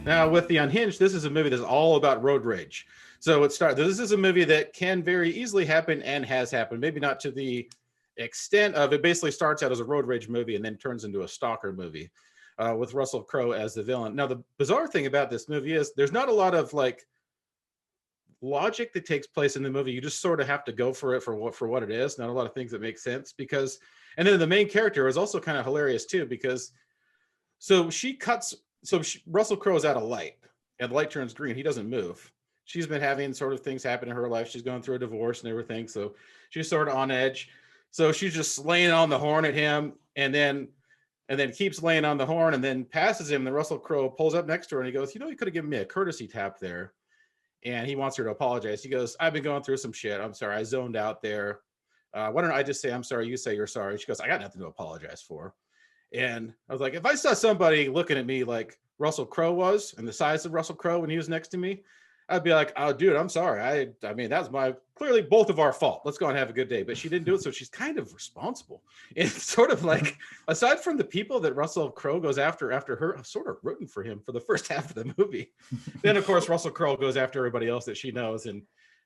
Now, with the Unhinged, this is a movie that's all about road rage. So this is a movie that can very easily happen and has happened. Maybe not to the extent of it. Basically starts out as a road rage movie and then turns into a stalker movie with Russell Crowe as the villain. Now, the bizarre thing about this movie is there's not a lot of like logic that takes place in the movie. You just sort of have to go for it for what it is. Not a lot of things that make sense because, and then the main character is also kind of hilarious too because so she cuts. Russell Crowe is at a light, and the light turns green. He doesn't move. She's been having sort of things happen in her life. She's going through a divorce and everything, so she's sort of on edge. So she's just laying on the horn at him, and then keeps laying on the horn, and then passes him. And then Russell Crowe pulls up next to her, and he goes, "You know, you could have given me a courtesy tap there." And he wants her to apologize. He goes, "I've been going through some shit. I'm sorry. I zoned out there. Why don't I just say I'm sorry? You say you're sorry." She goes, "I got nothing to apologize for." And I was like, if I saw somebody looking at me like Russell Crowe was and the size of Russell Crowe when he was next to me, I'd be like, "Oh, dude, I'm sorry. I mean, that's clearly both of our fault. Let's go and have a good day." But she didn't do it. So she's kind of responsible. It's sort of like, aside from the people that Russell Crowe goes after her, I'm sort of rooting for him for the first half of the movie. Then, of course, Russell Crowe goes after everybody else that she knows and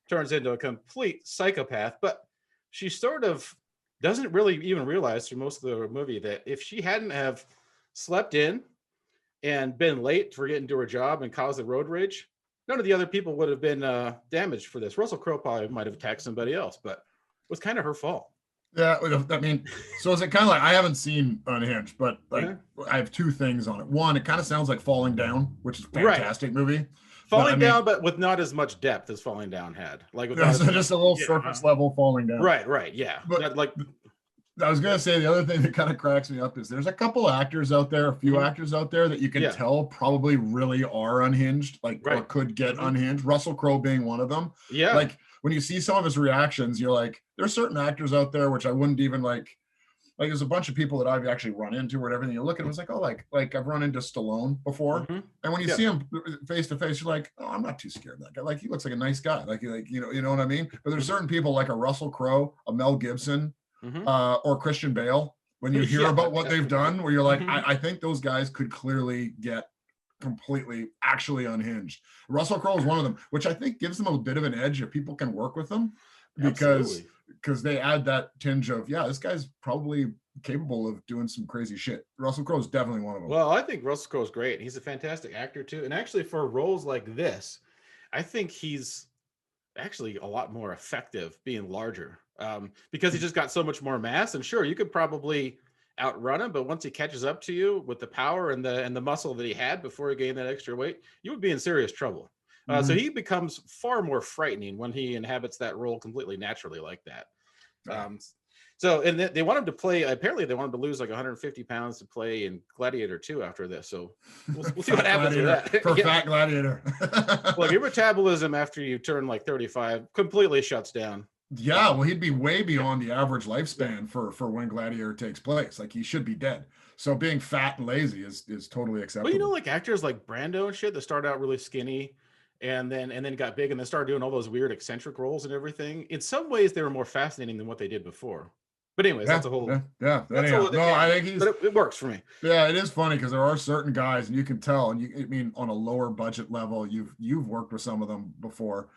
turns into a complete psychopath. But she sort of doesn't really even realize through most of the movie that if she hadn't have slept in and been late for getting to her job and caused the road rage, none of the other people would have been damaged for this. Russell Crowe probably might have attacked somebody else, but it was kind of her fault. Yeah, I mean, so is it kind of like, I haven't seen Unhinged, but like I have two things on it. One, it kind of sounds like Falling Down, which is a fantastic movie. Falling Down, but with not as much depth as Falling Down had. Like just a little surface level Falling Down. Right, yeah. But like I was gonna say, the other thing that kind of cracks me up is there's a couple actors out there, a few actors out there that you can tell probably really are unhinged, like or could get unhinged. Russell Crowe being one of them. Yeah. Like when you see some of his reactions, you're like, there's certain actors out there which I wouldn't even like there's a bunch of people that I've actually run into where everything you look at, it was like, oh, like I've run into Stallone before. And when you see him face to face, you're like, oh, I'm not too scared of that guy. Like, he looks like a nice guy. Like you know what I mean? But there's certain people like a Russell Crowe, a Mel Gibson, or Christian Bale, when you hear about what they've done, where you're like, I think those guys could clearly get completely actually unhinged. Russell Crowe is one of them, which I think gives them a bit of an edge if people can work with them, because they add that tinge of, this guy's probably capable of doing some crazy shit. Russell Crowe is definitely one of them. Well, I think Russell Crowe is great. He's a fantastic actor too. And actually for roles like this, I think he's actually a lot more effective being larger because he just got so much more mass. And sure, you could probably outrun him, but once he catches up to you with the power and the muscle that he had before he gained that extra weight, you would be in serious trouble. So he becomes far more frightening when he inhabits that role completely naturally like that. So, and they want him to play, apparently they want him to lose like 150 pounds to play in Gladiator 2 after this. So we'll see what happens with that. For Fat Gladiator. Well, your metabolism after you turn like 35 completely shuts down. Yeah, well, he'd be way beyond the average lifespan for when Gladiator takes place. Like, he should be dead. So being fat and lazy is totally acceptable. Well, you know, like actors like Brando and shit that started out really skinny and then got big and then started doing all those weird eccentric roles and everything. In some ways, they were more fascinating than what they did before. But anyways, that's a whole. I think it works for me. Yeah, it is funny because there are certain guys, and you can tell, and I mean, on a lower budget level, you've worked with some of them before,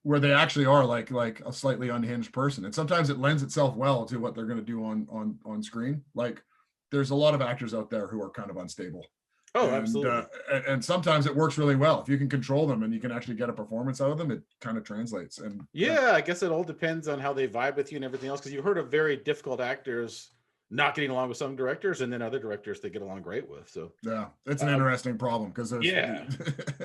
where they actually are like a slightly unhinged person, and sometimes it lends itself well to what they're going to do on screen. Like, there's a lot of actors out there who are kind of unstable. Oh, absolutely. And sometimes it works really well. If you can control them and you can actually get a performance out of them, it kind of translates. And I guess it all depends on how they vibe with you and everything else. Because you've heard of very difficult actors not getting along with some directors, and then other directors they get along great with. So it's an interesting problem because there's